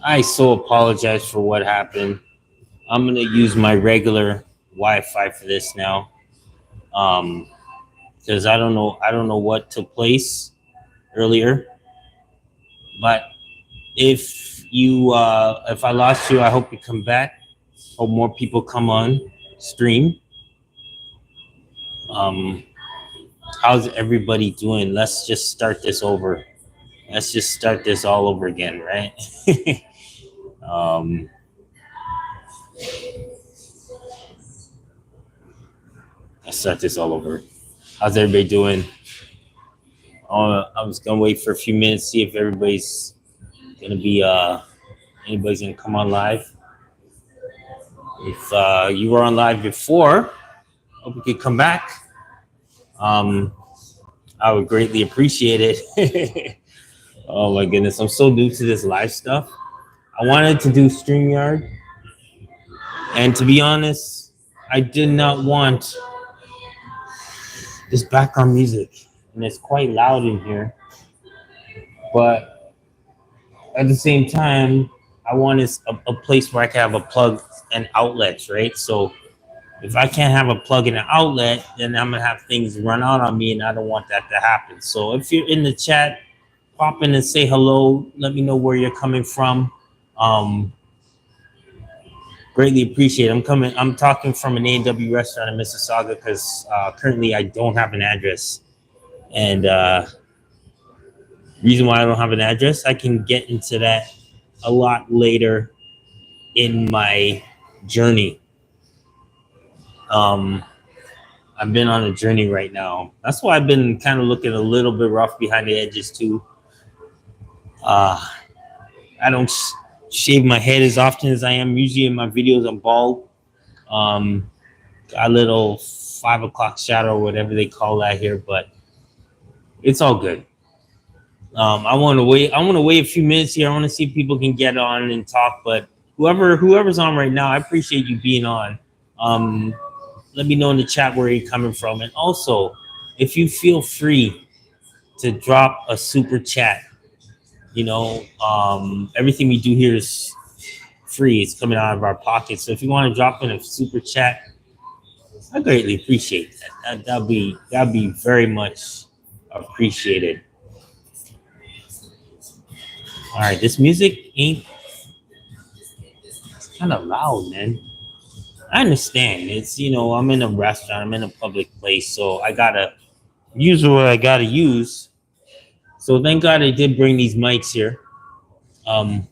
I so apologize for what happened. I'm gonna use my regular Wi-Fi for this now. Um, because I don't know what took place earlier. But if I lost you, I hope you come back. Hope more people come on stream. Um, how's everybody doing? Let's just start this over. Let's just start this all over again, right? um, let's start this all over. How's everybody doing? I was gonna wait for a few minutes, see if everybody's gonna be anybody's gonna come on live. If you were on live before, hope you could come back. Um, I would greatly appreciate it. Oh my goodness, I'm so new to this live stuff. I wanted to do StreamYard, and to be honest, I did not want this background music, and it's quite loud in here. But at the same time, I wanted a place where I can have a plug and outlets, right? So if I can't have a plug and an outlet, then I'm gonna have things run out on me, and I don't want that to happen. So if you're in the chat, pop in and say hello. Let me know where you're coming from. Um, Greatly appreciate it. I'm talking from an A&W restaurant in Mississauga because currently I don't have an address. And reason why I don't have an address, I can get into that a lot later in my journey. Um, I've been on a journey right now. That's why I've been kind of looking a little bit rough behind the edges too. Uh, I don't shave my head as often as I am. Usually in my videos, I'm bald. A little 5 o'clock shadow, or whatever they call that here, but it's all good. I want to wait. I want to wait a few minutes here. I want to see if people can get on and talk. But whoever's on right now, I appreciate you being on. Let me know in the chat where you're coming from, and also if you feel free to drop a super chat. Everything we do here is free. It's coming out of our pockets. So if you want to drop in a super chat, I greatly appreciate that. That'd be very much appreciated. All right, this music ain't it's kind of loud, man. I understand. It's I'm in a restaurant, I'm in a public place, so I gotta use what I gotta use. So thank God I did bring these mics here. Um,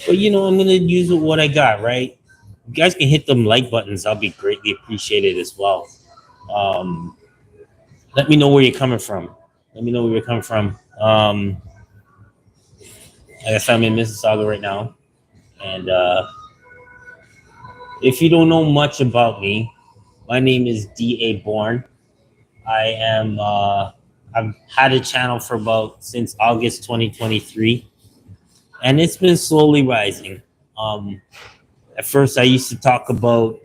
but I'm gonna use what I got, right? You guys can hit them like buttons. I'll be greatly appreciated as well. Um, Let me know where you're coming from. Let me know where you're coming from. I guess I'm in Mississauga right now, and if you don't know much about me, my name is D.A. Bourne. I am. I've had a channel for since August 2023, and it's been slowly rising. At first, I used to talk about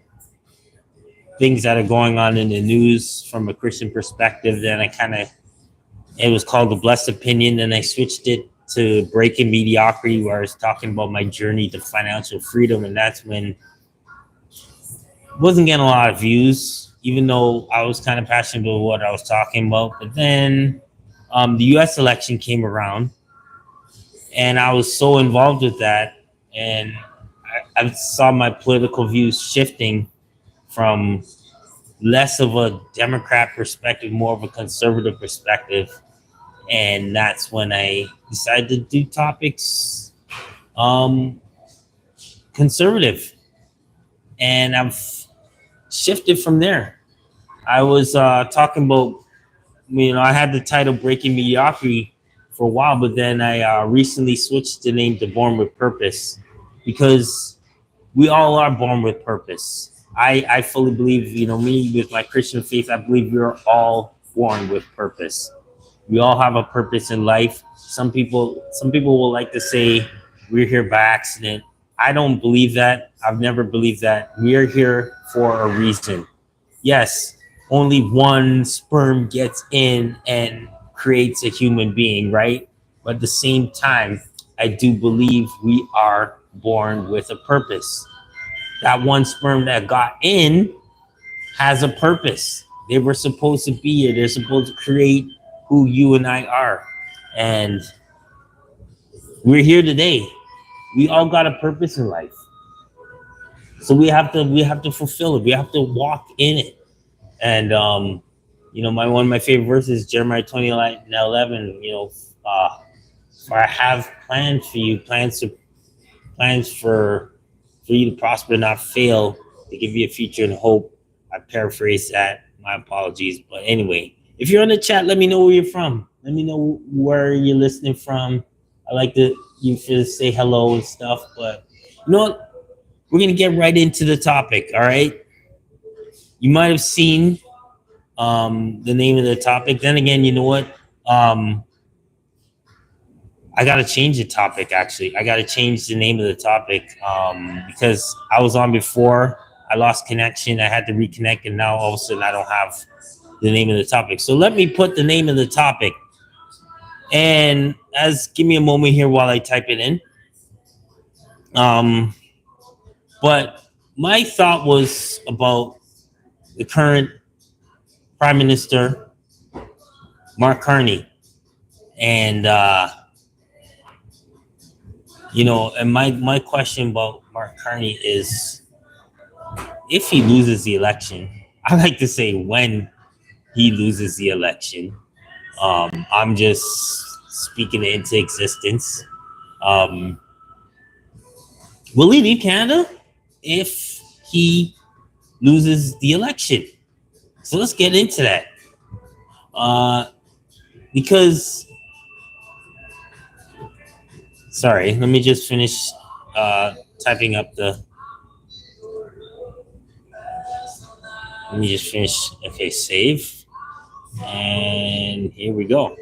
things that are going on in the news from a Christian perspective. Then it was called The Blessed Opinion. Then I switched it to Breaking Mediocrity, where I was talking about my journey to financial freedom. And that's when I wasn't getting a lot of views, even though I was kind of passionate about what I was talking about. But then the US election came around, and I was so involved with that. And I saw my political views shifting from less of a Democrat perspective, more of a conservative perspective. And that's when I decided to do topics conservative. And I've shifted from there. I was talking about, I had the title Breaking Mediocrity for a while, but then I recently switched the name to Born with Purpose, because we all are born with purpose. I fully believe, me with my Christian faith, I believe we're all born with purpose. We all have a purpose in life. Some people will like to say we're here by accident. I don't believe that. I've never believed that. We're here for a reason. Yes, only one sperm gets in and creates a human being, right? But at the same time, I do believe we are born with a purpose. That one sperm that got in has a purpose. They were supposed to be here. They're supposed to create who you and I are. And we're here today. We all got a purpose in life. So we have to fulfill it. We have to walk in it. And one of my favorite verses, Jeremiah 20:11, for I have plans for you, plans for you to prosper, not fail, to give you a future and hope. I paraphrase that. My apologies. But anyway, if you're on the chat, let me know where you're from. Let me know where you're listening from. I like you to say hello and stuff. But you know what? We're going to get right into the topic, all right? You might have seen the name of the topic. Then again, you know what? I got to change the topic, actually. I got to change the name of the topic because I was on before. I lost connection. I had to reconnect, and now all of a sudden I don't have the name of the topic. So let me put the name of the topic. And give me a moment here while I type it in. But my thought was about the current Prime Minister, Mark Carney. And, and my question about Mark Carney is, if he loses the election, I like to say when he loses the election, I'm just speaking it into existence. Will he leave Canada if he loses the election? So let's get into that. Because, sorry, let me just finish typing up the. Let me just finish. Okay, save. And here we go.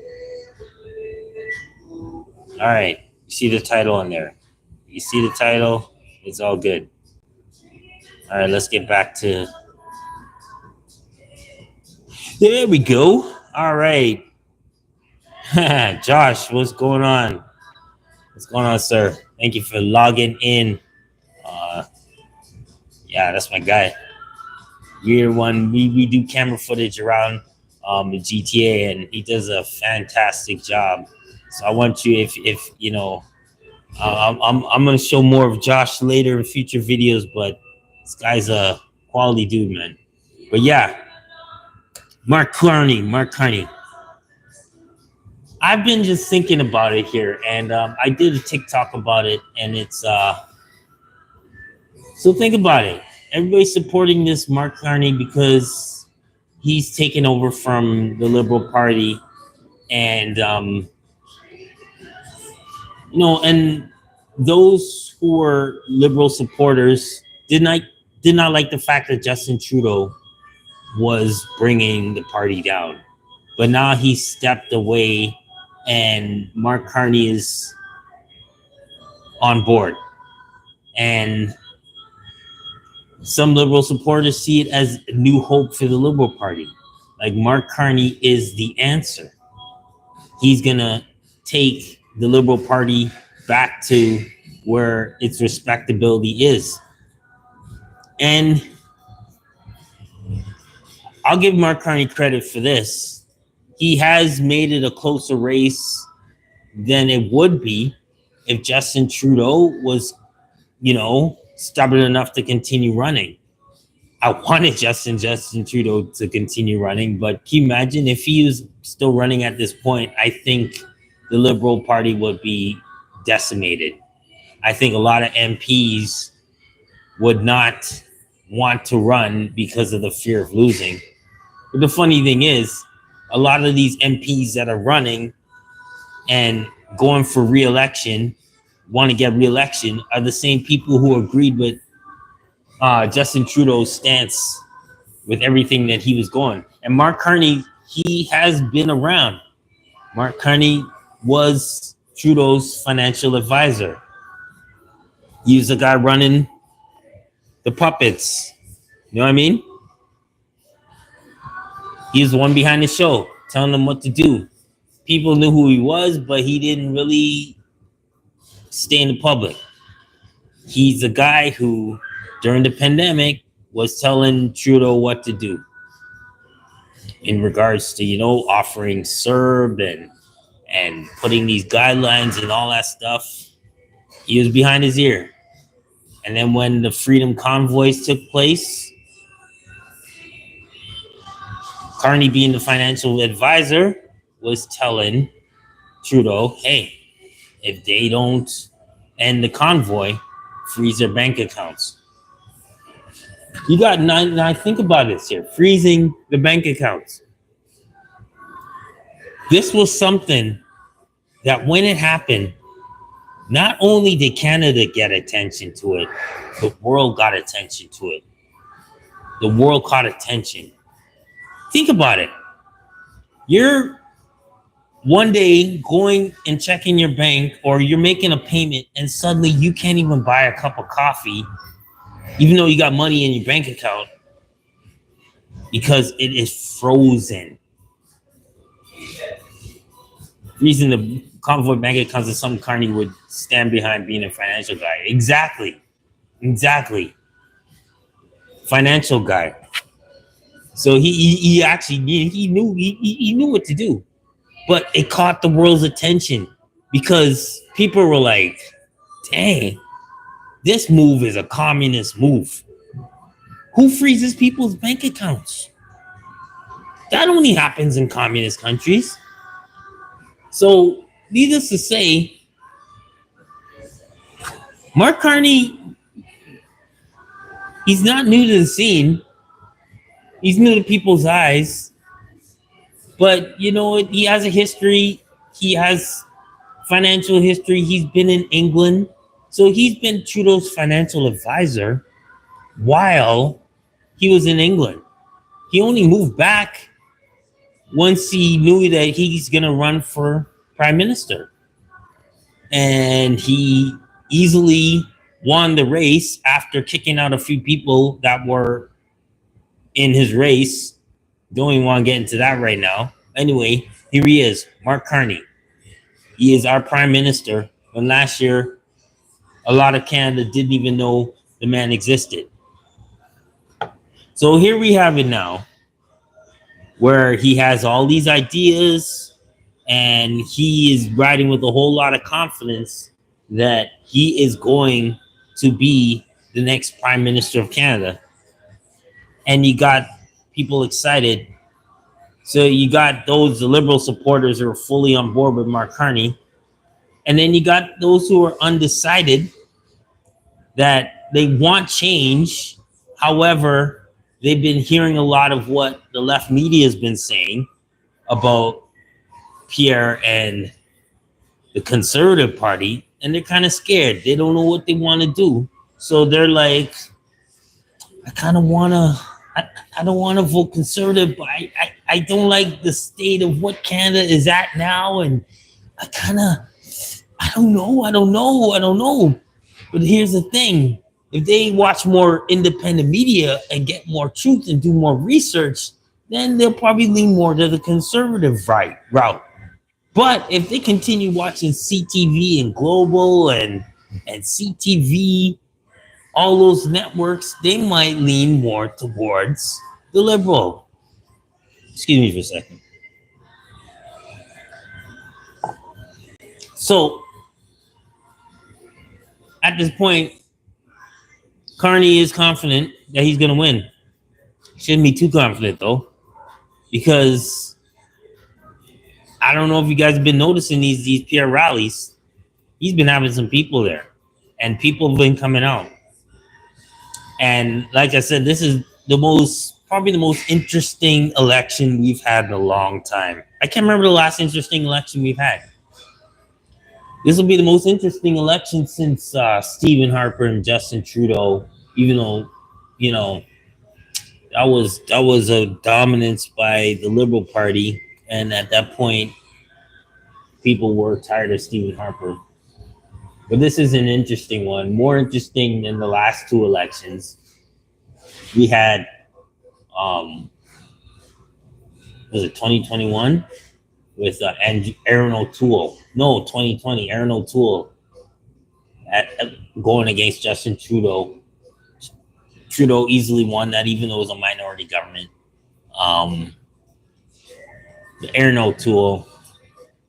All right. You see the title on there. You see the title. It's all good. All right, let's get back to. There we go. All right. Josh, what's going on? What's going on, sir? Thank you for logging in. Yeah, that's my guy. Year one, we do camera footage around the GTA, and he does a fantastic job. So I want you, if you know, I'm gonna show more of Josh later in future videos, but this guy's a quality dude, man. But yeah, Mark Carney. I've been just thinking about it here, and I did a TikTok about it, and it's so think about it. Everybody's supporting this Mark Carney because he's taken over from the Liberal Party, and and those who were Liberal supporters did not like the fact that Justin Trudeau was bringing the party down, but now he stepped away, and Mark Carney is on board, and some Liberal supporters see it as a new hope for the Liberal Party. Like, Mark Carney is the answer. He's gonna take the Liberal Party back to where its respectability is. And I'll give Mark Carney credit for this. He has made it a closer race than it would be if Justin Trudeau was, stubborn enough to continue running. I wanted Justin Trudeau to continue running, but can you imagine if he was still running at this point? I think the Liberal Party would be decimated. I think a lot of MPs would not want to run because of the fear of losing. But the funny thing is, a lot of these MPs that are running and going for re-election, want to get re-election, are the same people who agreed with Justin Trudeau's stance with everything that he was going. And Mark Carney, he has been around. Mark Carney was Trudeau's financial advisor. He was the guy running the puppets. You know what I mean? He was the one behind the show, telling them what to do. People knew who he was, but he didn't really stay in the public. He's the guy who, during the pandemic, was telling Trudeau what to do in regards to, offering CERB and putting these guidelines and all that stuff. He was behind his ear. And then when the Freedom Convoys took place, Carney, being the financial advisor, was telling Trudeau, hey, if they don't end the convoy, freeze their bank accounts. You got now think about this here, freezing the bank accounts. This was something that when it happened, not only did Canada get attention to it, the world got attention to it. The world caught attention. Think about it. You're one day going and checking your bank, or you're making a payment, and suddenly you can't even buy a cup of coffee, even though you got money in your bank account, because it is frozen. Reason the convoy bank accounts is something Carney would stand behind, being a financial guy. Exactly. Financial guy. So he actually knew what to do, but it caught the world's attention because people were like, "Dang, this move is a communist move. Who freezes people's bank accounts? That only happens in communist countries." So, needless to say, Mark Carney, he's not new to the scene. He's new to people's eyes. But, he has a history. He has financial history. He's been in England. So he's been Trudeau's financial advisor while he was in England. He only moved back once he knew that he's going to run for prime minister. And he easily won the race after kicking out a few people that were in his race. Don't even want to get into that right now. Anyway, here he is, Mark Carney. He is our prime minister. And last year, a lot of Canada didn't even know the man existed. So here we have it now, where he has all these ideas and he is riding with a whole lot of confidence that he is going to be the next prime minister of Canada. And you got people excited. So you got the Liberal supporters who are fully on board with Mark Carney. And then you got those who are undecided that they want change. However, they've been hearing a lot of what the left media has been saying about Pierre and the Conservative Party, and they're kind of scared. They don't know what they want to do. So they're like, I don't want to vote Conservative, but I don't like the state of what Canada is at now. And I don't know. But here's the thing. If they watch more independent media and get more truth and do more research, then they'll probably lean more to the conservative route. But if they continue watching CTV and Global and CTV, all those networks, they might lean more towards the Liberal. Excuse me for a second. So, at this point, Carney is confident that he's going to win. Shouldn't be too confident, though, because I don't know if you guys have been noticing these PR rallies. He's been having some people there, and people have been coming out. And like I said, this is probably the most interesting election we've had in a long time. I can't remember the last interesting election we've had. This will be the most interesting election since Stephen Harper and Justin Trudeau, even though, that was a dominance by the Liberal Party. And at that point, people were tired of Stephen Harper. But this is an interesting one, more interesting than the last two elections. We had, was it 2021? With Aaron O'Toole. No, 2020, Aaron O'Toole at going against Justin Trudeau. Trudeau easily won that, even though it was a minority government. Aaron O'Toole,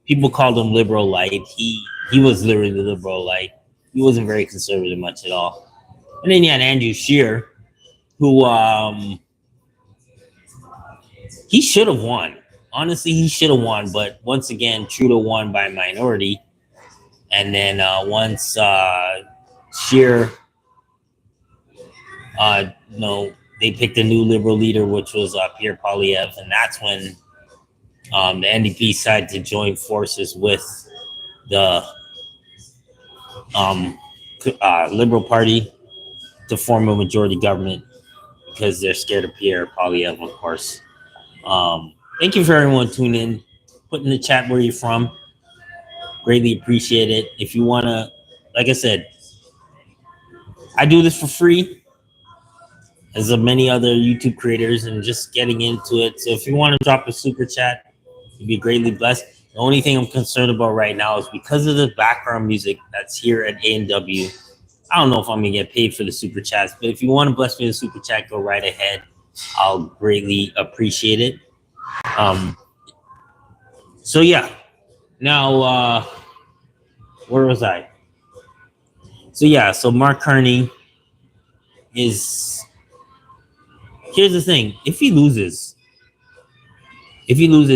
people called him liberal light. He was literally liberal light. He wasn't very conservative much at all. And then you had Andrew Scheer, who he should have won. Honestly, he should have won. But once again, Trudeau won by a minority. And then once Scheer, they picked a new liberal leader, which was Pierre Poilievre, and that's when the NDP decided to join forces with the Liberal Party to form a majority government because they're scared of Pierre Poilievre, of course. Thank you for everyone tuning in. Put in the chat where you're from. Greatly appreciate it. If you want to, like I said, I do this for free, as of many other YouTube creators, and just getting into it. So if you want to drop a super chat, you'd be greatly blessed. The only thing I'm concerned about right now is because of the background music that's here at A&W. I don't know if I'm going to get paid for the super chats, but if you want to bless me with a super chat, go right ahead. I'll greatly appreciate it. So yeah, now, where was I? So yeah, so Mark Carney is, here's the thing. If he loses, is he going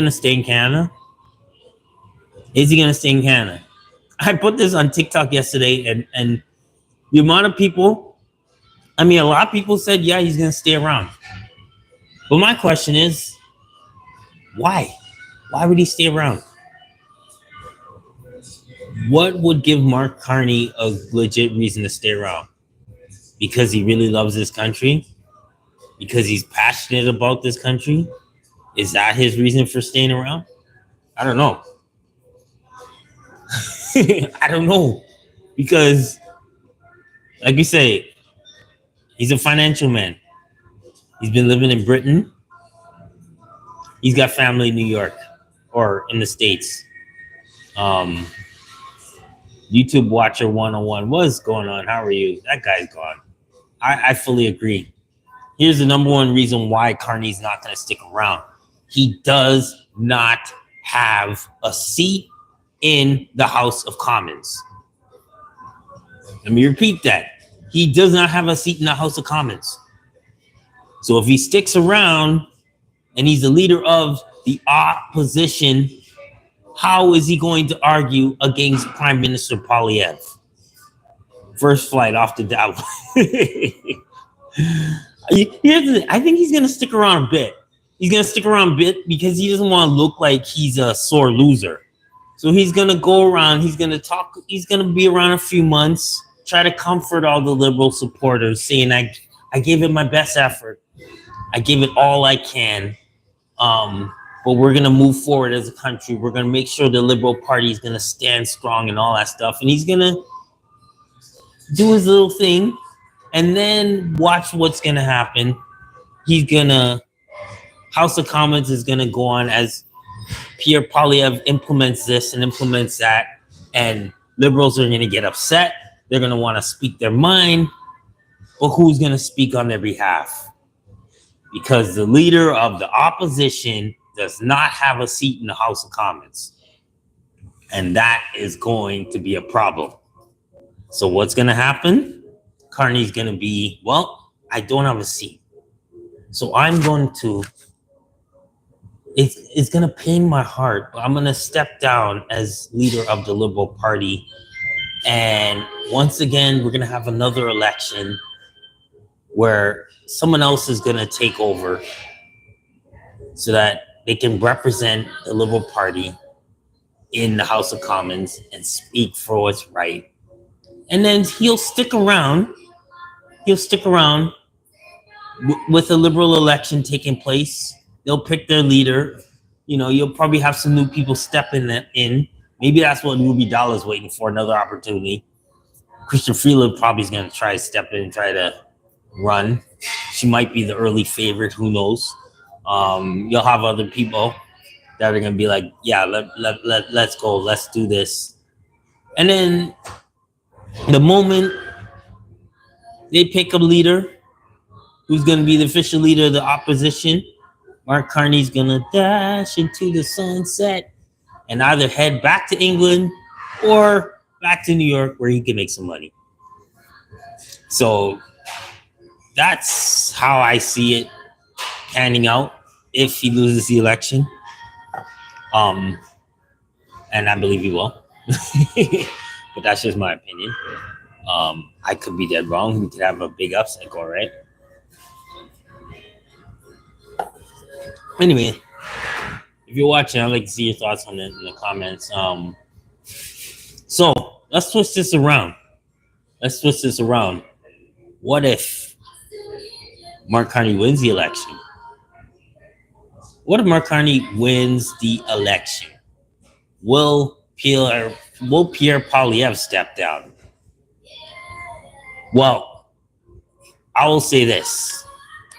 to stay in Canada? Is he going to stay in Canada? I put this on TikTok yesterday, and the amount of people, a lot of people said, yeah, he's going to stay around. But my question is, why? Why would he stay around? What would give Mark Carney a legit reason to stay around? Because he really loves this country? Because he's passionate about this country? Is that his reason for staying around? I don't know. I don't know. Because, like you say, he's a financial man. He's been living in Britain. He's got family in New York or in the States. YouTube Watcher 101, what's going on? How are you? That guy's gone. I fully agree. Here's the number one reason why Carney's not going to stick around. He does not have a seat in the House of Commons. Let me repeat that. He does not have a seat in the House of Commons. So if he sticks around and he's the leader of the opposition, how is he going to argue against Prime Minister Poilievre? First flight off the Dow. I think he's going to stick around a bit. He's going to stick around a bit because he doesn't want to look like he's a sore loser. So he's going to go around. He's going to talk. He's going to be around a few months, try to comfort all the liberal supporters, saying, I gave it my best effort. I gave it all I can. But we're going to move forward as a country. We're going to make sure the Liberal Party is going to stand strong and all that stuff. And he's going to do his little thing and then watch what's going to happen. He's going to, House of Commons is going to go on as Pierre Poilievre implements this and implements that. And liberals are going to get upset. They're going to want to speak their mind. But who's going to speak on their behalf? Because the leader of the opposition does not have a seat in the House of Commons. And that is going to be a problem. So what's going to happen? Carney's going to be, well, I don't have a seat. So I'm going to, it's going to pain my heart, but I'm going to step down as leader of the Liberal Party. And once again, we're going to have another election where someone else is going to take over so that they can represent the Liberal Party in the House of Commons and speak for what's right. And then he'll stick around. He'll stick around with a Liberal election taking place. They'll pick their leader. You know, you'll probably have some new people stepping in. Maybe that's what Ruby Dalla's waiting for, another opportunity. Christian Freeland probably is going to try to step in and try to run. She might be the early favorite. Who knows? You'll have other people that are going to be like, yeah, let's go. Let's do this. And then the moment they pick a leader who's going to be the official leader of the opposition, Mark Carney's going to dash into the sunset and either head back to England or back to New York where he can make some money. So that's how I see it panning out if he loses the election. And I believe he will. But that's just my opinion. I could be dead wrong. We could have a big upset go, right? Anyway, if you're watching, I'd like to see your thoughts on it in the comments. So let's twist this around. What if Mark Carney wins the election? What if Mark Carney wins the election? Will Pierre Poilievre step down? Well, I will say this.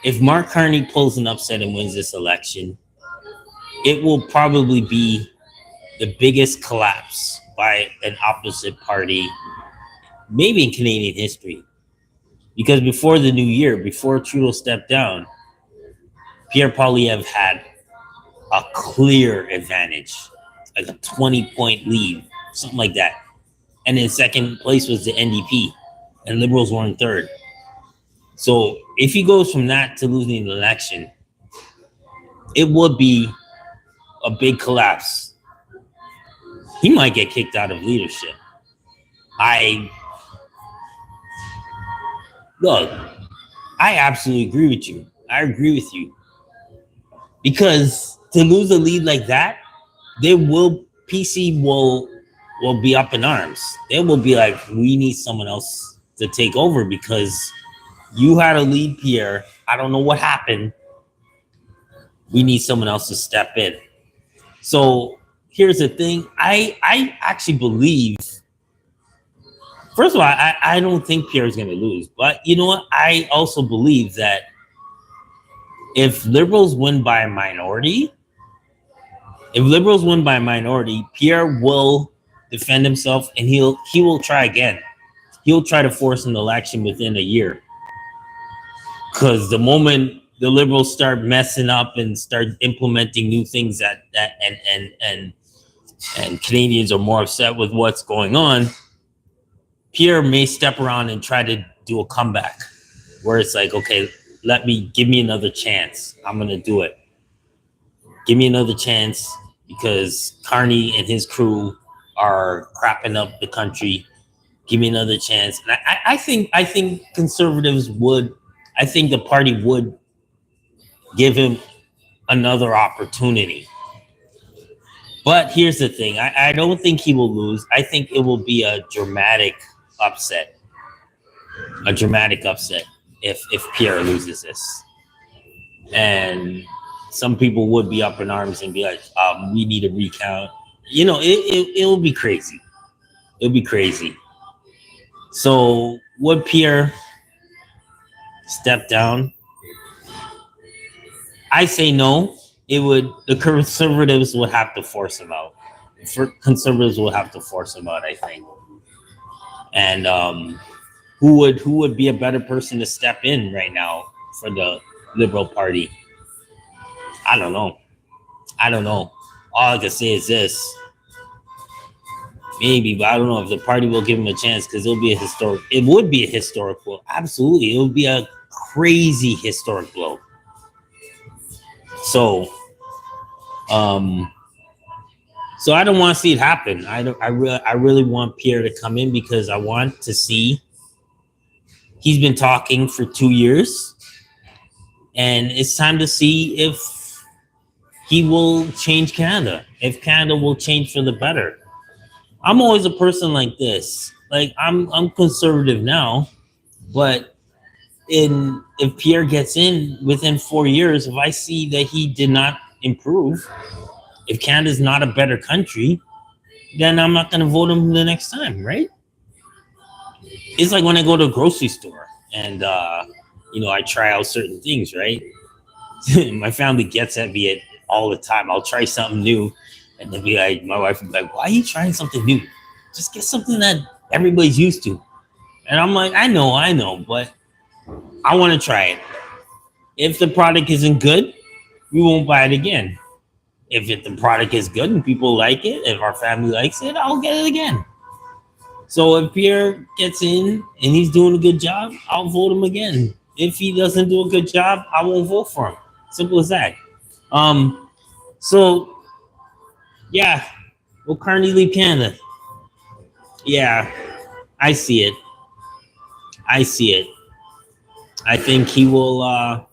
If Mark Carney pulls an upset and wins this election, it will probably be the biggest collapse by an opposite party, maybe in Canadian history. Because before the new year, before Trudeau stepped down, Pierre Poilievre had a clear advantage, like a 20-point lead, something like that. And in second place was the NDP, and Liberals were in third. So if he goes from that to losing the election, it would be a big collapse. He might get kicked out of leadership. Look, I absolutely agree with you. I agree with you. Because to lose a lead like that, PC will be up in arms. They will be like, we need someone else to take over because you had a lead, Pierre. I don't know what happened. We need someone else to step in. So here's the thing. I actually believe, first of all, I don't think Pierre's going to lose. But you know what? I also believe that if Liberals win by a minority, Pierre will defend himself and he will try again. He'll try to force an election within a year. Because the moment the Liberals start messing up and start implementing new things and Canadians are more upset with what's going on, Pierre may step around and try to do a comeback where it's like, okay, give me another chance. I'm going to do it. Give me another chance because Carney and his crew are crapping up the country. Give me another chance. And I think conservatives would, I think the party would give him another opportunity. But here's the thing. I don't think he will lose. I think it will be a dramatic upset. If Pierre loses this. And some people would be up in arms and be like, we need a recount. You know, it'll be crazy. It'll be crazy. So would Pierre step down? I say no. The conservatives would have to force him out. I think. And who would be a better person to step in right now for the Liberal Party? I don't know. All I can say is this. Maybe, but I don't know if the party will give him a chance because it would be a historic blow. Absolutely. It would be a crazy historic blow. So I don't want to see it happen. I really want Pierre to come in because I want to see. He's been talking for 2 years, and it's time to see if he will change Canada. If Canada will change for the better. I'm always a person like this. Like I'm conservative now, but if Pierre gets in within 4 years, if I see that he did not improve, if Canada's not a better country, then I'm not going to vote him the next time, right? It's like when I go to a grocery store and, I try out certain things, right? My family gets at me all the time. I'll try something new and they'll be like, my wife will be like, why are you trying something new? Just get something that everybody's used to. And I'm like, I know, but I want to try it. If the product isn't good, we won't buy it again. If the product is good and people like it, if our family likes it, I'll get it again. So if Pierre gets in and he's doing a good job, I'll vote him again. If he doesn't do a good job, I won't vote for him. Simple as that. So yeah, will Carney leave Canada? Yeah, I see it. I see it. I think he will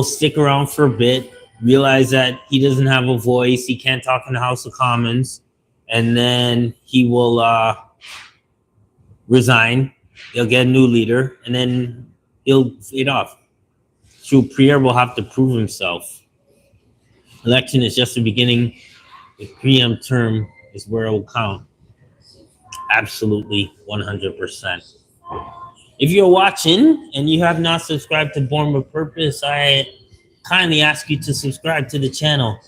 stick around for a bit, realize that he doesn't have a voice, he can't talk in the House of Commons, and then he will resign. He'll get a new leader, and then he'll fade off. True, Pierre will have to prove himself. Election is just the beginning. The preempt term is where it will count. Absolutely, 100%. If you're watching and you have not subscribed to Born with Purpose, I kindly ask you to subscribe to the channel.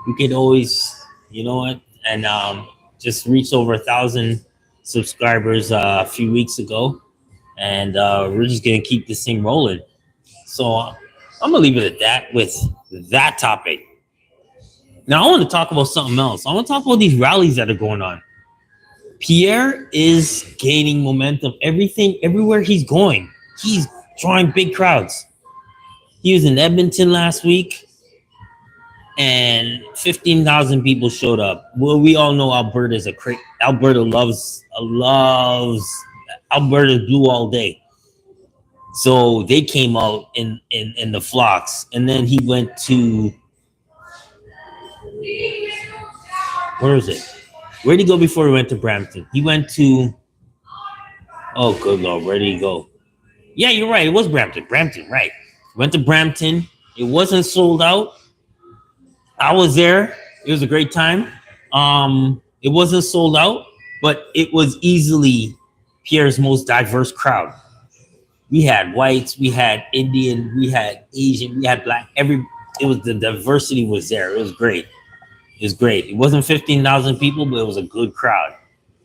You could always, you know what, and just reached over 1,000 subscribers a few weeks ago, and we're just gonna keep this thing rolling. So I'm gonna leave it at that with that topic. Now I want to talk about something else. I want to talk about these rallies that are going on. Pierre is gaining momentum. Everywhere he's going, he's drawing big crowds. He was in Edmonton last week, and 15,000 people showed up. Well, we all know Alberta loves Alberta blue all day. So they came out in the flocks, and then he went to, where is it? Where did he go before he went to Brampton? He went to, oh, good Lord, where did he go? Yeah, you're right. It was Brampton. Brampton, right. Went to Brampton. It wasn't sold out. I was there. It was a great time. It wasn't sold out, but it was easily Pierre's most diverse crowd. We had whites, we had Indian, we had Asian, we had black. The diversity was there. It was great. It was great. It wasn't 15,000 people, but it was a good crowd.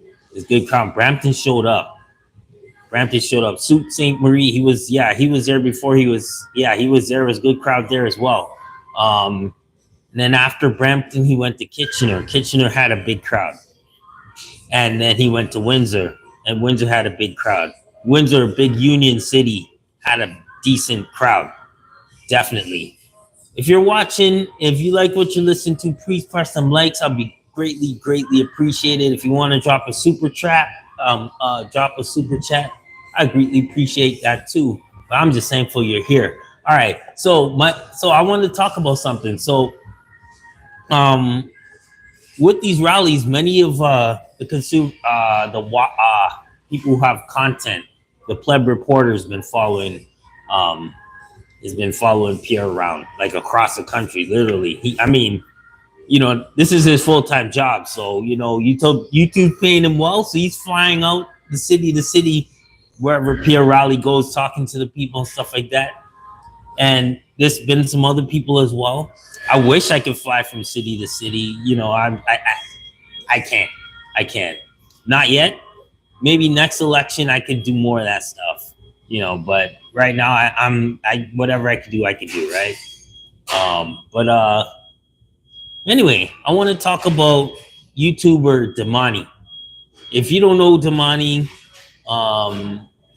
It was a good crowd. Brampton showed up. Sault Ste. Marie, he was there before he was there. It was a good crowd there as well. And then after Brampton, he went to Kitchener. Kitchener had a big crowd. And then he went to Windsor, and Windsor had a big crowd. Windsor, a big union city, had a decent crowd. Definitely. If you're watching, if you like what you listen to, please press some likes. I'll be greatly appreciated. If you want to drop a super chat, I greatly appreciate that too. But I'm just thankful you're here. All right. So I wanted to talk about something. So with these rallies, many of people who have content, the pleb reporter has been following Pierre around, like across the country, literally. This is his full-time job. So, YouTube paying him well. So he's flying out the city to city, wherever Pierre rally goes, talking to the people and stuff like that. And there's been some other people as well. I wish I could fly from city to city. I can't. Not yet. Maybe next election I could do more of that stuff, but right now I whatever I could do, right? Anyway, I want to talk about YouTuber Damani. If you don't know Damani,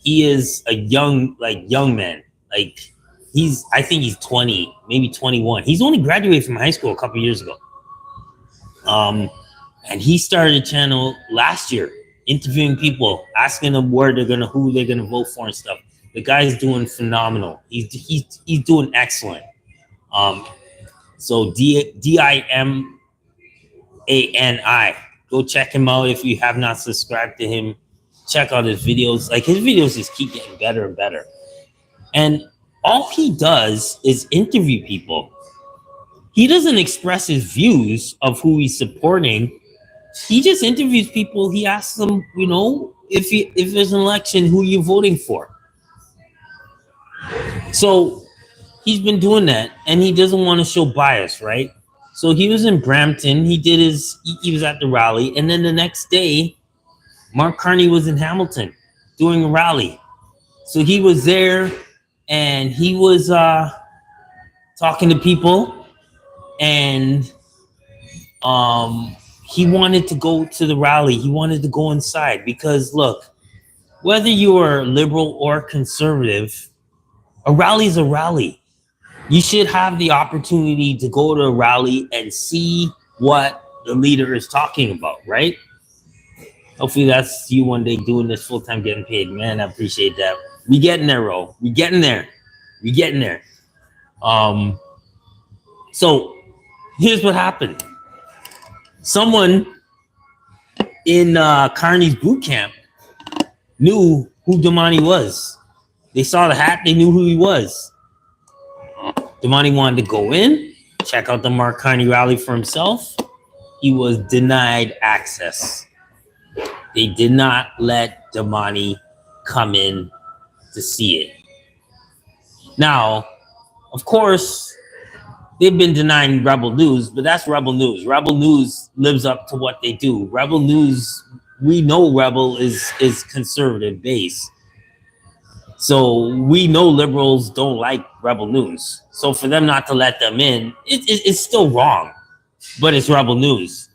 he is a young man. I think he's 20, maybe 21. He's only graduated from high school a couple years ago. And he started a channel last year, interviewing people, asking them who they're gonna vote for and stuff. The guy's doing phenomenal. He's doing excellent. So Dimani, go check him out if you have not subscribed to him. Check out his videos. His videos just keep getting better and better. And all he does is interview people. He doesn't express his views of who he's supporting. He just interviews people. He asks them, if there's an election, who are you voting for? So he's been doing that, and he doesn't want to show bias, right? So he was in Brampton. He was at the rally, and then the next day, Mark Carney was in Hamilton doing a rally. So he was there, and he was talking to people, and he wanted to go to the rally. He wanted to go inside because, look, whether you are liberal or conservative, a rally is a rally. You should have the opportunity to go to a rally and see what the leader is talking about, right? Hopefully that's you one day doing this full time, getting paid. Man, I appreciate that. We getting there, Ro. We getting there. We getting there. So here's what happened. Someone in Carney's boot camp knew who Damani was. They saw the hat. They knew who he was. Damani wanted to go in, check out the Mark Carney rally for himself. He was denied access. They did not let Damani come in to see it. Now, of course, they've been denying Rebel News, but that's Rebel News. Rebel News lives up to what they do. Rebel News, we know Rebel is conservative base. So we know liberals don't like Rebel News. So for them not to let them in, it's still wrong, but it's Rebel News.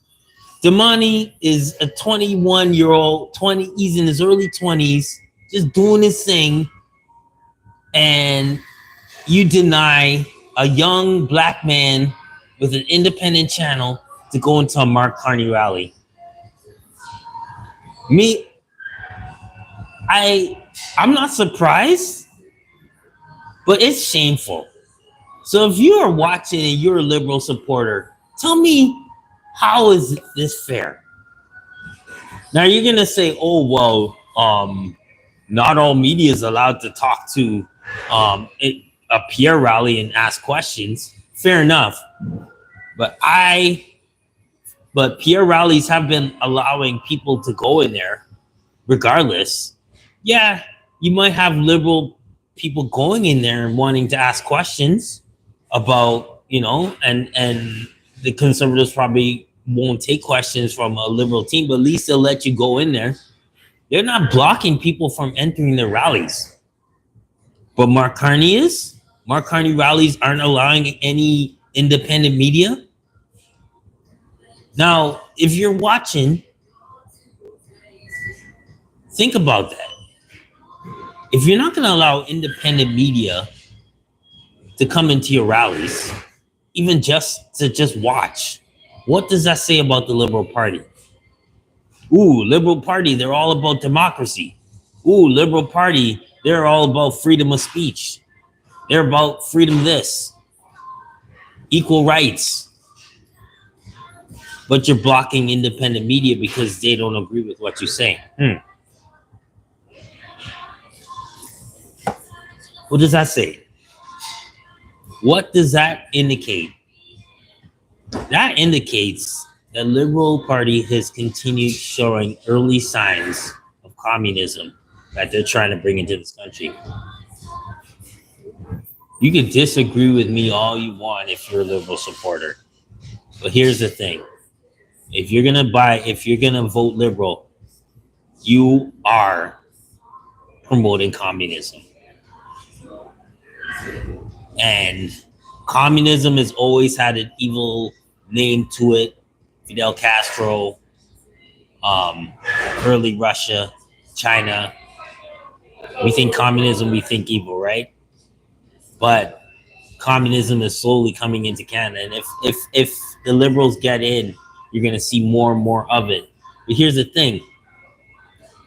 Damani is a 21-year-old, he's in his early 20s, just doing his thing, and you deny a young black man with an independent channel to go into a Mark Carney rally. I'm not surprised, but it's shameful. So if you are watching and you're a liberal supporter, tell me, how is this fair? Now you're gonna say, oh well, not all media is allowed to talk to a PR rally and ask questions. Fair enough, but PR rallies have been allowing people to go in there, regardless. Yeah, you might have liberal people going in there and wanting to ask questions about, and the conservatives probably won't take questions from a liberal team, but at least they'll let you go in there. They're not blocking people from entering their rallies. But Mark Carney rallies aren't allowing any independent media. Now, if you're watching, think about that. If you're not going to allow independent media to come into your rallies, even just to watch, what does that say about the Liberal Party? Ooh, Liberal Party, they're all about democracy. Ooh, Liberal Party, they're all about freedom of speech. They're about freedom this, equal rights. But you're blocking independent media because they don't agree with what you're saying. What does that say? What does that indicate? That indicates the Liberal Party has continued showing early signs of communism that they're trying to bring into this country. You can disagree with me all you want if you're a liberal supporter. But here's the thing. If you're gonna vote liberal, you are promoting communism. And communism has always had an evil name to it. Fidel Castro, early Russia, China. We think communism, we think evil, right? But communism is slowly coming into Canada. And if the liberals get in, you're going to see more and more of it. But here's the thing.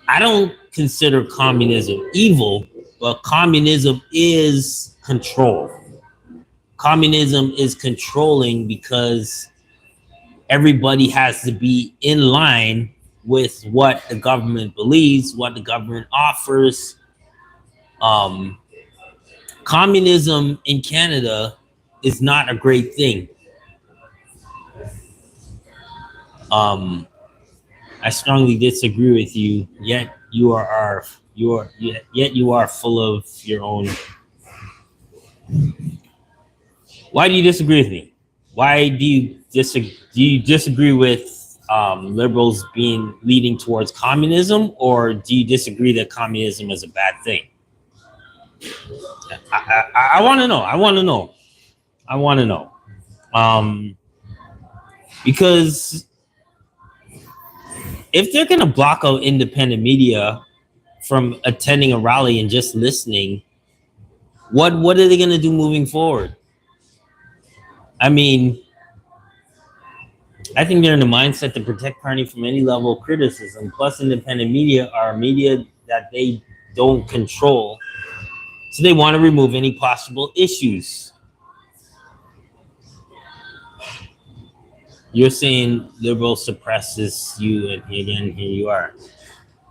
I don't consider communism evil, but communism is control. Communism is controlling because everybody has to be in line with what the government believes, what the government offers. Communism in Canada is not a great thing. I strongly disagree with you. Yet you are full of your own. Why do you disagree with me? Why do you disagree? Do you disagree with liberals being leading towards communism, or do you disagree that communism is a bad thing? I want to know. I want to know. I want to know. Because if they're going to block out independent media from attending a rally and just listening, what are they going to do moving forward? I mean, I think they're in the mindset to protect Carney from any level of criticism. Plus, independent media are media that they don't control, so they want to remove any possible issues. You're saying liberal suppresses you, and again, here you are.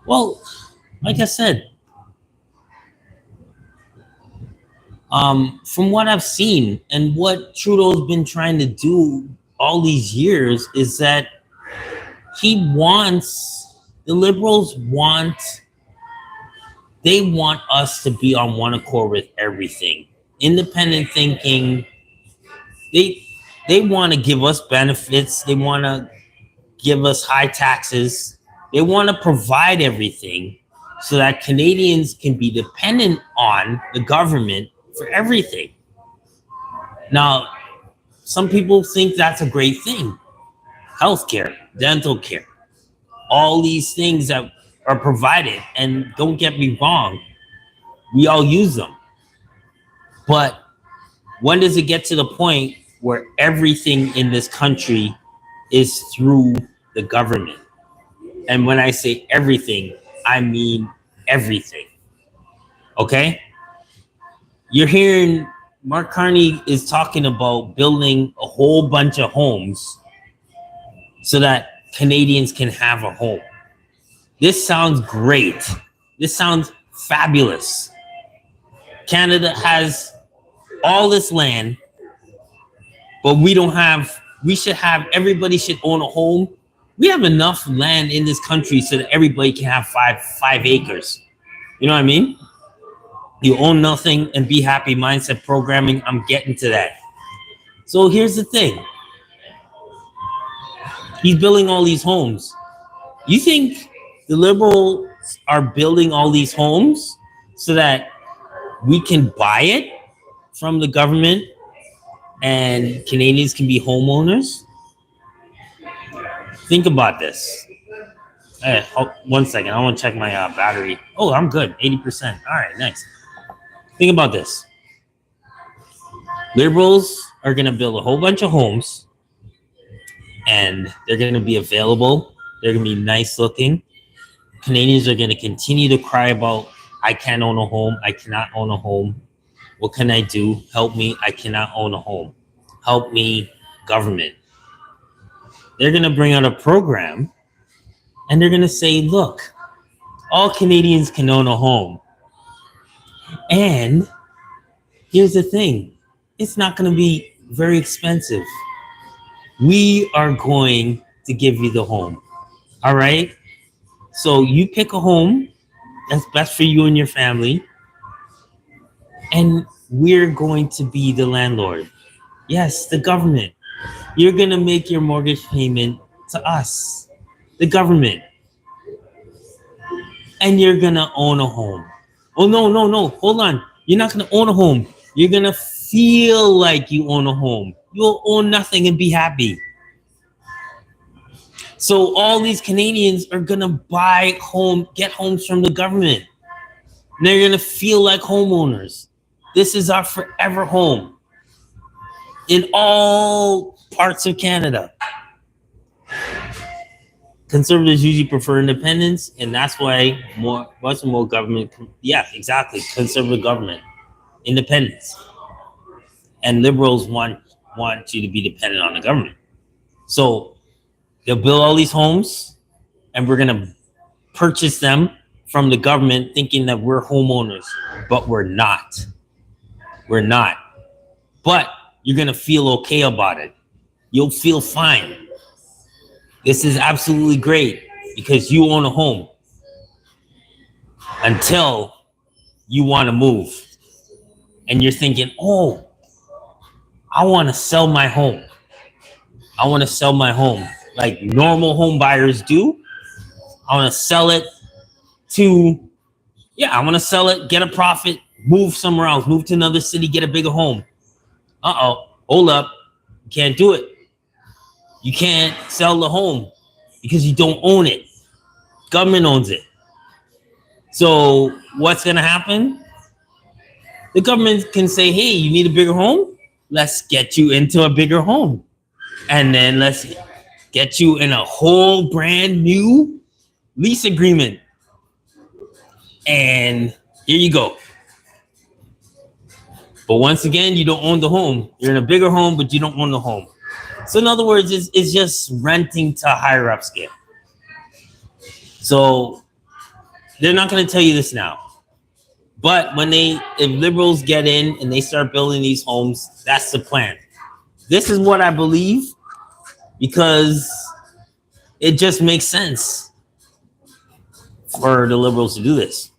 Well, like I said, from what I've seen and what Trudeau's been trying to do all these years is that the liberals they want us to be on one accord with everything. Independent thinking, they want to give us benefits, they want to give us high taxes, they want to provide everything so that Canadians can be dependent on the government for everything. Now, some people think that's a great thing. Healthcare, dental care, all these things that are provided, and don't get me wrong, we all use them. But when does it get to the point where everything in this country is through the government? And when I say everything, I mean everything. Okay? You're hearing Mark Carney is talking about building a whole bunch of homes so that Canadians can have a home. This sounds great. This sounds fabulous. Canada has all this land, but everybody should own a home. We have enough land in this country so that everybody can have five acres. You know what I mean? You own nothing and be happy mindset programming. I'm getting to that. So here's the thing. He's building all these homes. You think the liberals are building all these homes so that we can buy it from the government and Canadians can be homeowners? Think about this. Hey, 1 second. I want to check my battery. Oh, I'm good. 80%. All right, nice. Think about this. Liberals are going to build a whole bunch of homes, and they're going to be available. They're going to be nice looking. Canadians are going to continue to cry about, I can't own a home. I cannot own a home. What can I do? Help me. I cannot own a home. Help me, government. They're going to bring out a program, and they're going to say, look, all Canadians can own a home. And here's the thing. It's not going to be very expensive. We are going to give you the home. All right? So you pick a home that's best for you and your family, and we're going to be the landlord. Yes, the government. You're going to make your mortgage payment to us, the government. And you're going to own a home. Oh, no. Hold on. You're not going to own a home. You're going to feel like you own a home. You'll own nothing and be happy. So all these Canadians are going to get homes from the government. And they're going to feel like homeowners. This is our forever home in all parts of Canada. Conservatives usually prefer independence, and that's why much more government. Yeah, exactly. Conservative government, independence, and liberals want you to be dependent on the government. So they'll build all these homes, and we're gonna purchase them from the government, thinking that we're homeowners, but we're not. We're not. But you're gonna feel okay about it. You'll feel fine. This is absolutely great because you own a home until you want to move. And you're thinking, oh, I want to sell my home. I want to sell my home like normal home buyers do. I want to sell it to, yeah, I want to sell it, get a profit, move somewhere else, move to another city, get a bigger home. Hold up. You can't do it. You can't sell the home because you don't own it. Government owns it. So what's going to happen? The government can say, hey, you need a bigger home? Let's get you into a bigger home. And then let's get you in a whole brand new lease agreement. And here you go. But once again, you don't own the home. You're in a bigger home, but you don't own the home. So in other words, it's just renting to higher up scale. So they're not going to tell you this now. But if liberals get in and they start building these homes, that's the plan. This is what I believe because it just makes sense for the liberals to do this.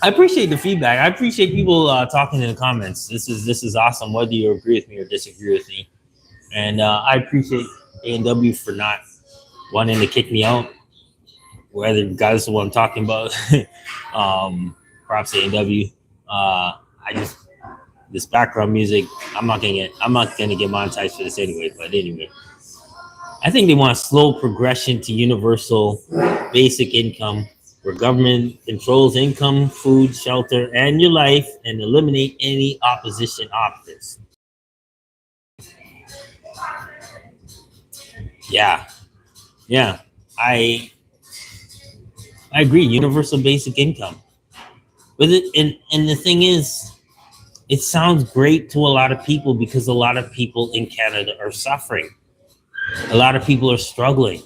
I appreciate the feedback. I appreciate people talking in the comments. This is awesome, whether you agree with me or disagree with me. And I appreciate A&W for not wanting to kick me out. Whether you guys know what I'm talking about, props to A&W. This background music, I'm not gonna get monetized for this anyway. But anyway, I think they want a slow progression to universal basic income, where government controls income, food, shelter, and your life, and eliminate any opposition options. Yeah, I agree. Universal basic income. But and the thing is, it sounds great to a lot of people because a lot of people in Canada are suffering. A lot of people are struggling.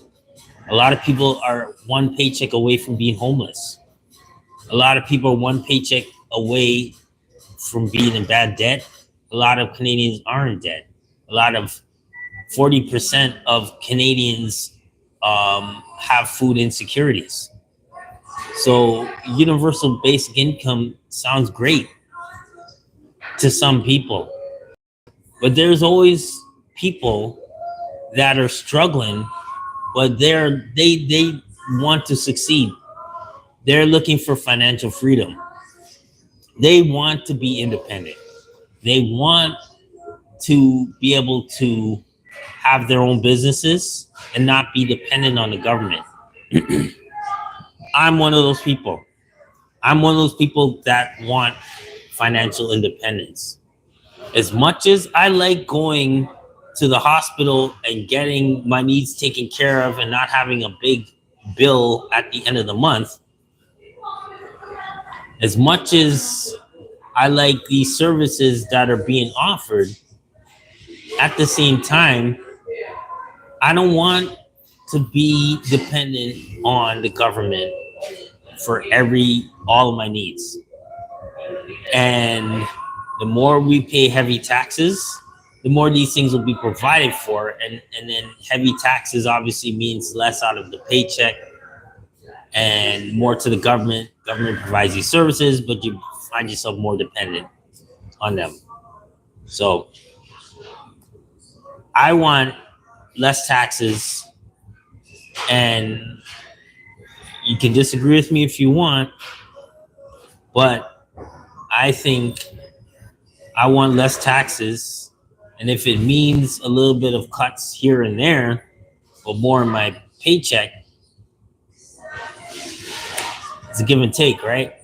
A lot of people are one paycheck away from being homeless. A lot of people are one paycheck away from being in bad debt. A lot of Canadians are in debt. A lot of 40% of Canadians have food insecurities. So universal basic income sounds great to some people, but there's always people that are struggling, but they want to succeed. They're looking for financial freedom. They want to be independent. They want to be able to have their own businesses and not be dependent on the government. I'm one of those people. I'm one of those people that want financial independence. As much as I like going to the hospital and getting my needs taken care of and not having a big bill at the end of the month, as much as I like these services that are being offered, at the same time, I don't want to be dependent on the government for all of my needs. And the more we pay heavy taxes, the more these things will be provided for. And then heavy taxes obviously means less out of the paycheck and more to the government. Government provides these services, but you find yourself more dependent on them. So I want less taxes, and you can disagree with me if you want, but I think I want less taxes. And if it means a little bit of cuts here and there, but more in my paycheck, it's a give and take, right?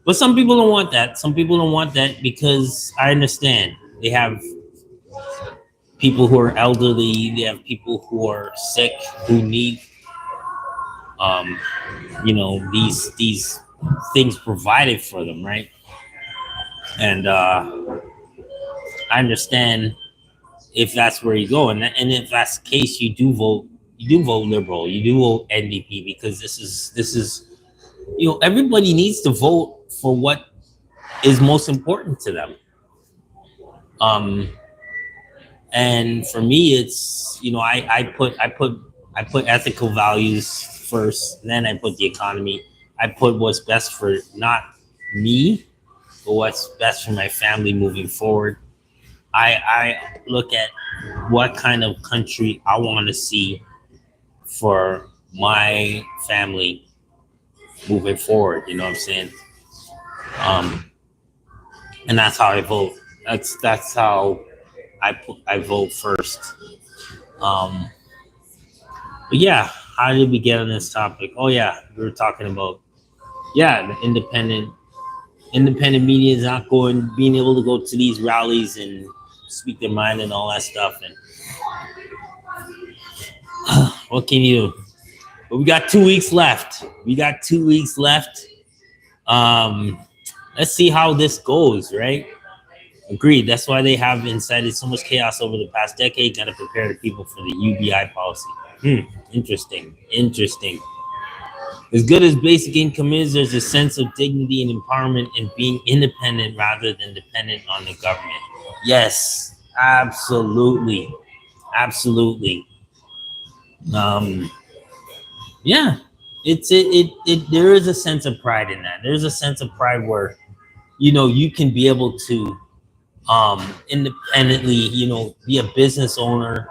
But some people don't want that. Some people don't want that because I understand. They have people who are elderly. They have people who are sick, who need, these things provided for them, right? And I understand if that's where you go, and if that's the case, you do vote liberal, you do vote NDP, because this is everybody needs to vote for what is most important to them. And for me, it's I put ethical values first, then I put the economy. I put what's best for not me, but what's best for my family moving forward. I look at what kind of country I want to see for my family moving forward. You know what I'm saying? Um, and that's how I vote. That's how I vote first. Um, but yeah, how did we get on this topic? Oh yeah, we were talking about the independent media is not being able to go to these rallies and speak their mind and all that stuff. And what can you do? But we got 2 weeks left. Um, let's see how this goes, right? Agreed. That's why they have incited so much chaos over the past decade. Got to prepare the people for the UBI policy. Interesting. As good as basic income is, there's a sense of dignity and empowerment in being independent rather than dependent on the government. Yes, absolutely. Yeah, there is a sense of pride in that. There's a sense of pride where, you can be able to independently, be a business owner,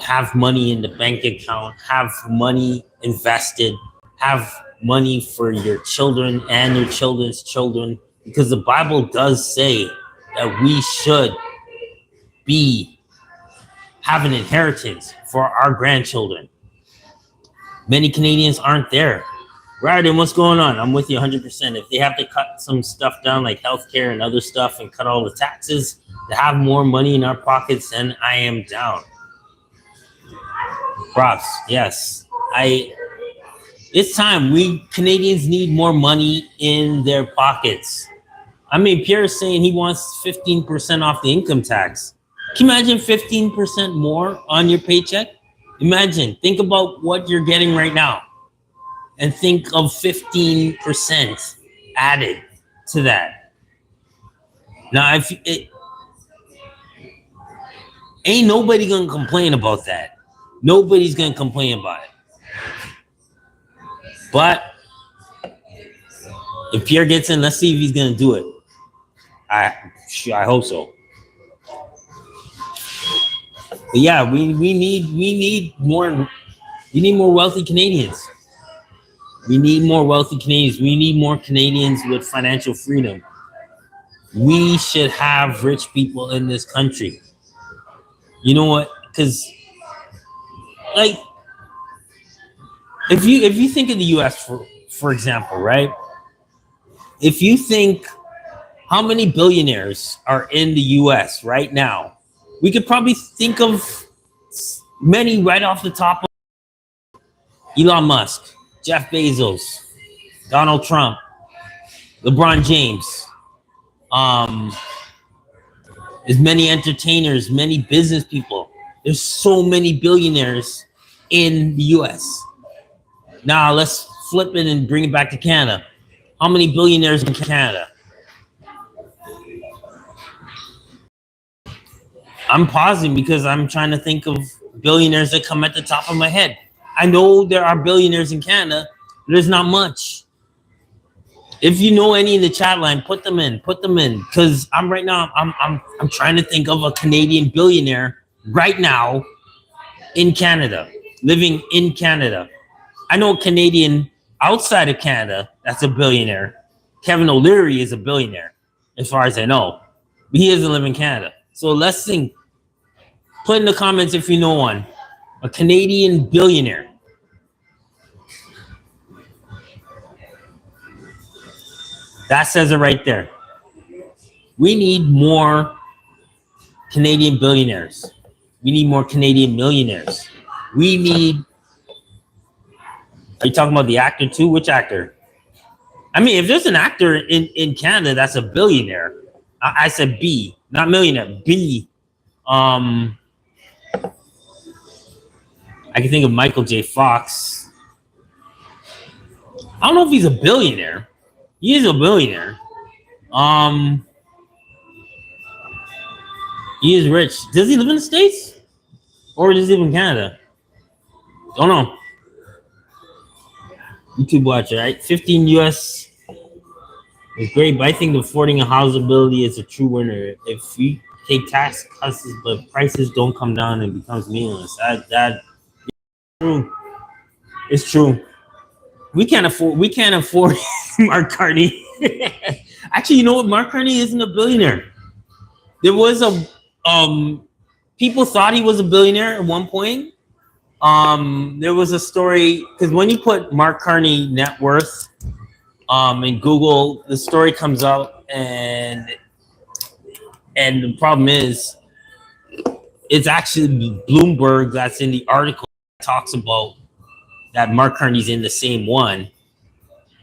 have money in the bank account, have money invested, have money for your children and your children's children, because the Bible does say that we should have an inheritance for our grandchildren. Many Canadians aren't there. Right, and what's going on? I'm with you 100%. If they have to cut some stuff down like healthcare and other stuff and cut all the taxes to have more money in our pockets, then I am down. Props, yes. It's time. We Canadians need more money in their pockets. I mean, Pierre's saying he wants 15% off the income tax. Can you imagine 15% more on your paycheck? Imagine, think about what you're getting right now. And think of 15% added to that. Now, ain't nobody gonna complain about that. Nobody's gonna complain about it. But if Pierre gets in, let's see if he's gonna do it. I hope so. But yeah, we need more wealthy Canadians. We need more wealthy Canadians. We need more Canadians with financial freedom. We should have rich people in this country. You know what? Because, like, if you think of the U.S. for example, right? If you think how many billionaires are in the U.S. right now, we could probably think of many right off the top of Elon Musk, Jeff Bezos, Donald Trump, LeBron James, there's many entertainers, many business people. There's so many billionaires in the US. Now let's flip it and bring it back to Canada. How many billionaires in Canada? I'm pausing because I'm trying to think of billionaires that come at the top of my head. I know there are billionaires in Canada, but there's not much. If you know any in the chat line, put them in, because I'm trying to think of a Canadian billionaire right now in Canada, living in Canada. I know a Canadian outside of Canada that's a billionaire. Kevin O'Leary is a billionaire, as far as I know, but he doesn't live in Canada. So let's think. Put in the comments if you know one. A Canadian billionaire. That says it right there. We need more Canadian billionaires. We need more Canadian millionaires. Are you talking about the actor too? Which actor? I mean, if there's an actor in Canada that's a billionaire, I said B, not millionaire, B. I can think of Michael J. Fox. I don't know if he's a billionaire. He is a billionaire. He is rich. Does he live in the States? Or does he live in Canada? Don't know. YouTube watcher, right? 15 US is great, but I think affording a housability is a true winner. If we take tax cuts, but prices don't come down and becomes meaningless. That true. It's true. We can't afford Mark Carney. Actually, you know what? Mark Carney isn't a billionaire. There was a people thought he was a billionaire at one point. There was a story because when you put Mark Carney net worth in Google, the story comes up, and the problem is it's actually Bloomberg that's in the article that talks about that Mark Carney's in the same one,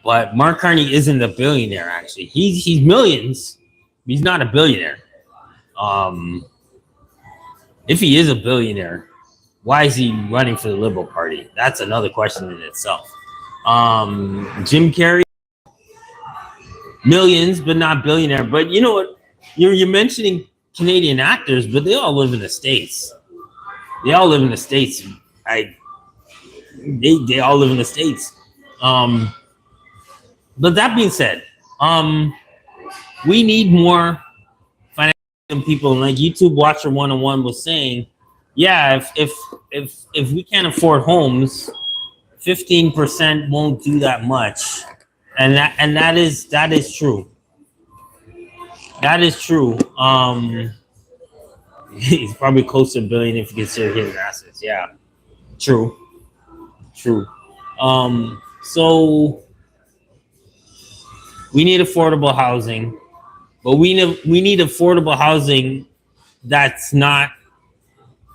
but Mark Carney isn't a billionaire. Actually, he's millions. He's not a billionaire. If he is a billionaire, why is he running for the Liberal Party? That's another question in itself. Jim Carrey, millions, but not billionaire. But you know what? You're mentioning Canadian actors, but they all live in the States. They all live in the States. They all live in the States. But that being said, we need more financial people. Like YouTube Watcher 101 was saying, yeah, if we can't afford homes, 15% won't do that much, and that is true. That is true. He's probably close to $1 billion if you consider his assets. Yeah, true. So we need affordable housing, but we need affordable housing that's not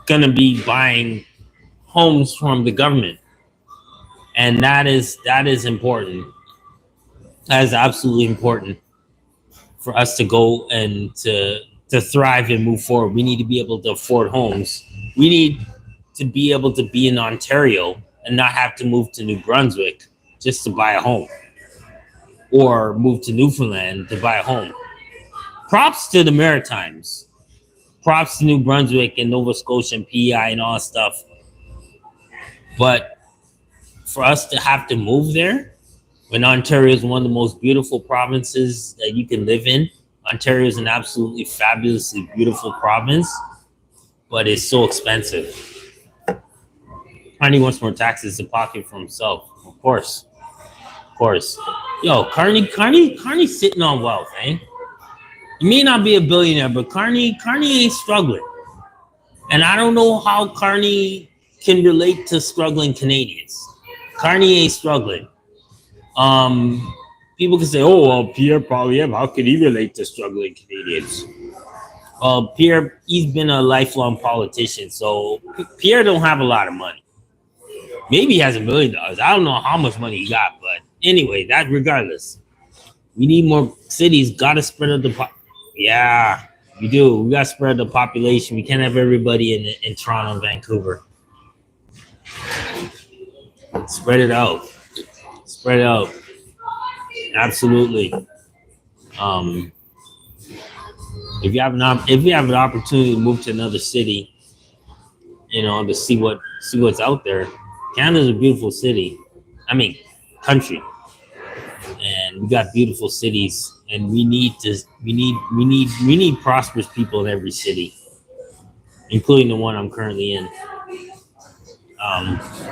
going to be buying homes from the government, and that is important. That is absolutely important for us to go and to thrive and move forward. We need to be able to afford homes. We need to be able to be in Ontario and not have to move to New Brunswick just to buy a home, or move to Newfoundland to buy a home. Props to the Maritimes. Props to New Brunswick and Nova Scotia and PEI and all that stuff. But for us to have to move there, when Ontario is one of the most beautiful provinces that you can live in, Ontario is an absolutely fabulously beautiful province, but it's so expensive. Carney wants more taxes to pocket for himself. Of course. Yo, Carney's sitting on wealth, eh? He may not be a billionaire, but Carney ain't struggling. And I don't know how Carney can relate to struggling Canadians. Carney ain't struggling. People can say, oh, well, Pierre Poilievre, how can he relate to struggling Canadians? Pierre, he's been a lifelong politician, so Pierre don't have a lot of money. Maybe he has $1 million. I don't know how much money he got, but anyway, that regardless. We need more cities. Got to spread out the yeah, we do. We got to spread the population. We can't have everybody in Toronto and Vancouver. Spread it out. Absolutely. If you have an opportunity to move to another city, to see what's out there. Canada's a beautiful city. I mean, country. And we got beautiful cities, and we need prosperous people in every city, including the one I'm currently in.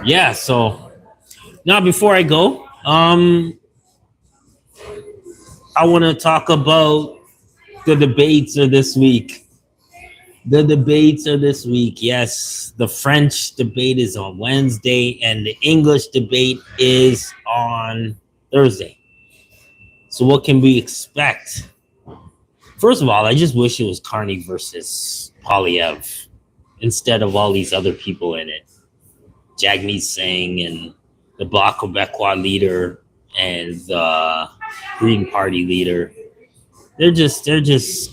Yeah, so now before I go, I want to talk about the debates of this week. Yes, the French debate is on Wednesday, and the English debate is on Thursday. So what can we expect? First of all, I just wish it was Carney versus Poilievre instead of all these other people in it. Jagmeet Singh and the Bloc Québécois leader and the Green Party leader. They're just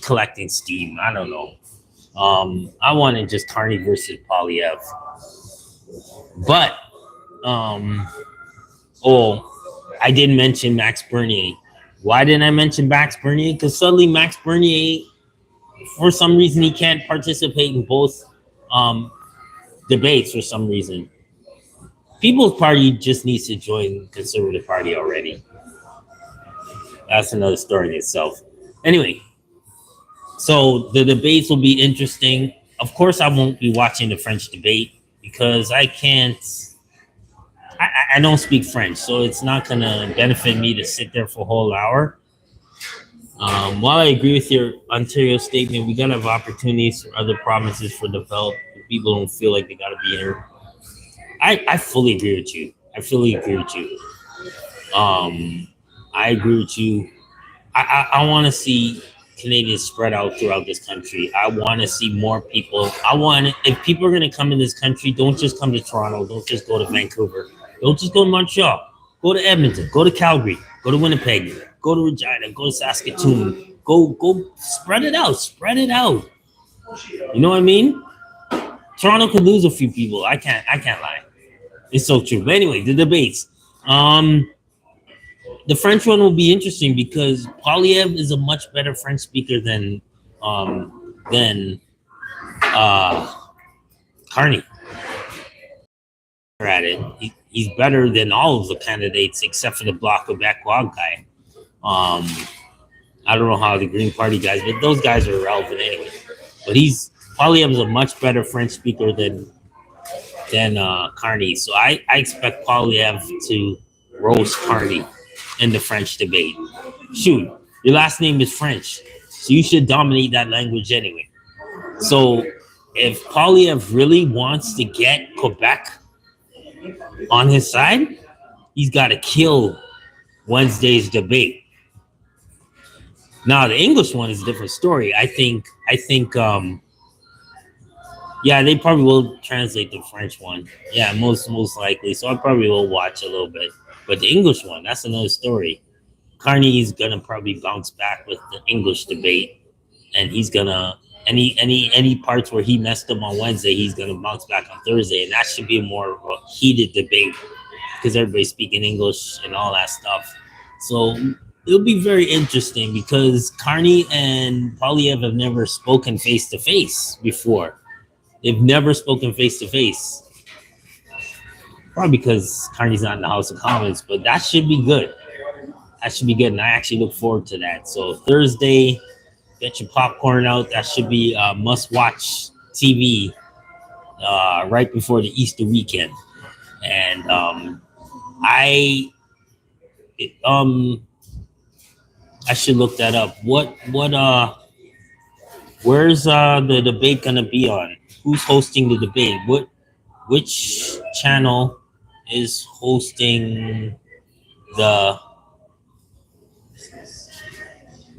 collecting steam. I don't know. I wanted just Carney versus Poilievre. But I didn't mention Max Bernier. Why didn't I mention Max Bernier? Because suddenly Max Bernier, for some reason, he can't participate in both debates for some reason. People's Party just needs to join the Conservative Party already. That's another story in itself. Anyway, So the debates will be interesting. Of course, I won't be watching the French debate because I can't. I don't speak French, so it's not gonna benefit me to sit there for a whole hour. While I agree with your Ontario statement, we gotta have opportunities for other provinces for develop. People don't feel like they gotta be here. I fully agree with you. I fully agree with you. I agree with you. I want to see Canadians spread out throughout this country. I want to see more people. If people are going to come in this country, don't just come to Toronto. Don't just go to Vancouver. Don't just go to Montreal. Go to Edmonton. Go to Calgary. Go to Winnipeg. Go to Regina. Go to Saskatoon. Go spread it out. Spread it out. You know what I mean? Toronto could lose a few people. I can't lie. It's so true. But anyway, the debates. The French one will be interesting because Polyev is a much better French speaker than Carney. At it, he's better than all of the candidates except for the Bloc Quebecois guy. I don't know how the Green Party guys, but those guys are irrelevant anyway. But Polyev is a much better French speaker than Carney. So I expect Polyev to roast Carney in the French debate. Shoot, your last name is French, so you should dominate that language anyway. So if Polyev really wants to get Quebec on his side, he's got to kill Wednesday's debate. Now the English one is a different story. I think yeah, they probably will translate the French one. Yeah, most likely. So I probably will watch a little bit. But the English one, that's another story. Carney is gonna probably bounce back with the English debate, and he's gonna any parts where he messed up on Wednesday, he's gonna bounce back on Thursday, and that should be more of a heated debate because everybody's speaking English and all that stuff. So it'll be very interesting because Carney and Polyev have never spoken face to face before. They've never spoken face to face. Probably because Carney's not in the House of Commons, but that should be good. That should be good, and I actually look forward to that. So Thursday, get your popcorn out. That should be must-watch TV right before the Easter weekend. And I should look that up. Where's the debate gonna be on? Who's hosting the debate? Which channel is hosting the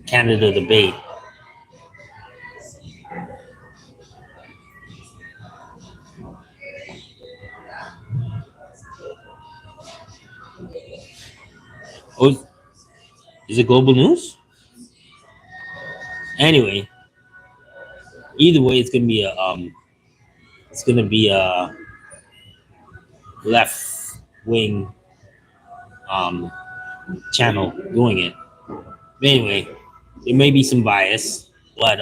Canada debate? Oh, is it Global News? Anyway, either way, it's gonna be a left wing channel doing it. But anyway, there may be some bias, but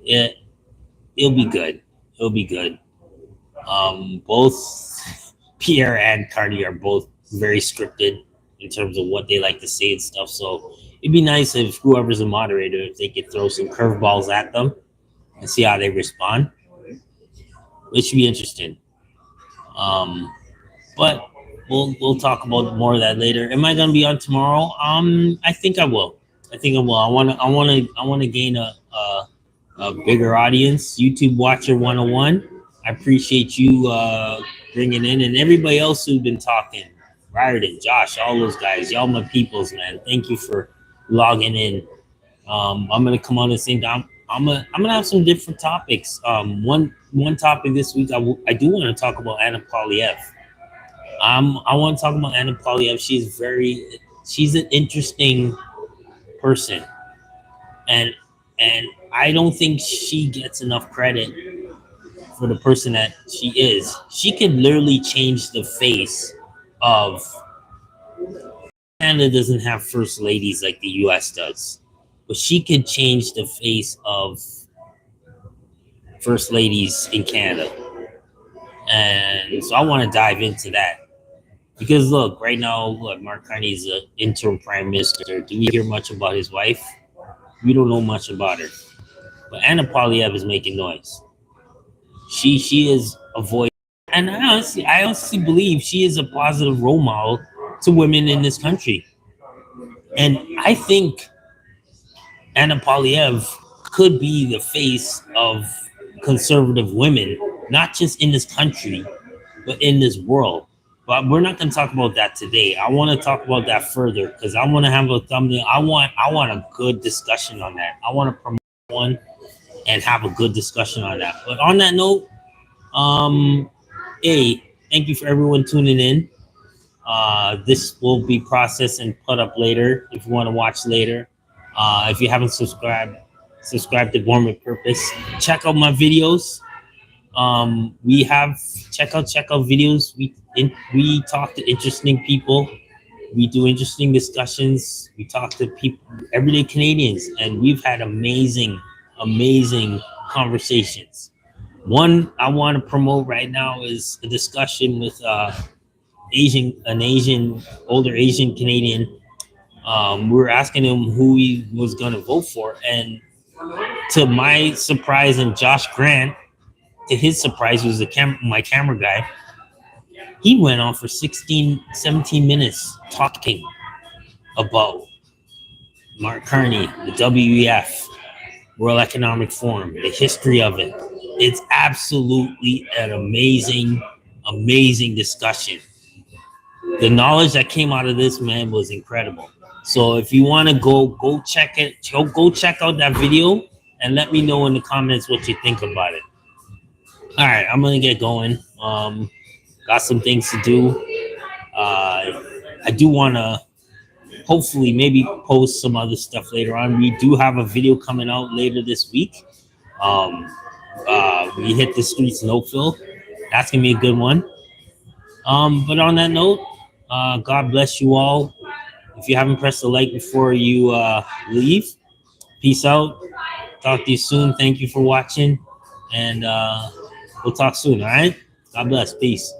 it'll be good. It'll be good. Both Pierre and Carney are both very scripted in terms of what they like to say and stuff. So it'd be nice if whoever's a moderator, if they could throw some curveballs at them and see how they respond. It should be interesting. But we'll talk about more of that later. Am I gonna be on tomorrow? I think I will. I wanna gain a bigger audience. YouTube Watcher 101. I appreciate you bringing in, and everybody else who's been talking. Riordan, Josh, all those guys, y'all my peoples, man. Thank you for logging in. I'm gonna come on the same time. I'm gonna have some different topics. One topic this week, I do want to talk about Anna Polyev. I want to talk about Anna Polyev. She's an interesting person, and I don't think she gets enough credit for the person that she is. She could literally change the face of Canada. Doesn't have first ladies like the US does, but she could change the face of first ladies in Canada. And so I want to dive into that. Because look, right now, Mark Carney is an interim prime minister. Do we hear much about his wife? We don't know much about her. But Anna Polyev is making noise. She is a voice, and I honestly believe she is a positive role model to women in this country. And I think Anna Polyev could be the face of conservative women, not just in this country, but in this world. But we're not going to talk about that today. I want to talk about that further because I want to have a thumbnail. I want a good discussion on that. I want to promote one and have a good discussion on that. But on that note, hey, thank you for everyone tuning in. This will be processed and put up later if you want to watch later. If you haven't subscribe to Born with Purpose. Check out my videos. We have check out videos. We talk to interesting people. We do interesting discussions. We talk to people, everyday Canadians, and we've had amazing conversations. One I want to promote right now is a discussion with older Asian Canadian. We were asking him who he was going to vote for, and to my surprise, and Josh Grant, to his surprise, who was my camera guy, he went on for 16, 17 minutes talking about Mark Carney, the WEF, World Economic Forum, the history of it. It's absolutely an amazing discussion. The knowledge that came out of this man was incredible. So if you want to go check it, go check out that video and let me know in the comments what you think about it. All right, I'm gonna get going. Got some things to do. I do want to hopefully maybe post some other stuff later on. We do have a video coming out later this week. We hit the streets no fill. That's gonna be a good one. But on that note, God bless you all. If you haven't pressed the like before you leave, peace out. Talk to you soon. Thank you for watching, and we'll talk soon. All right. God bless. Peace.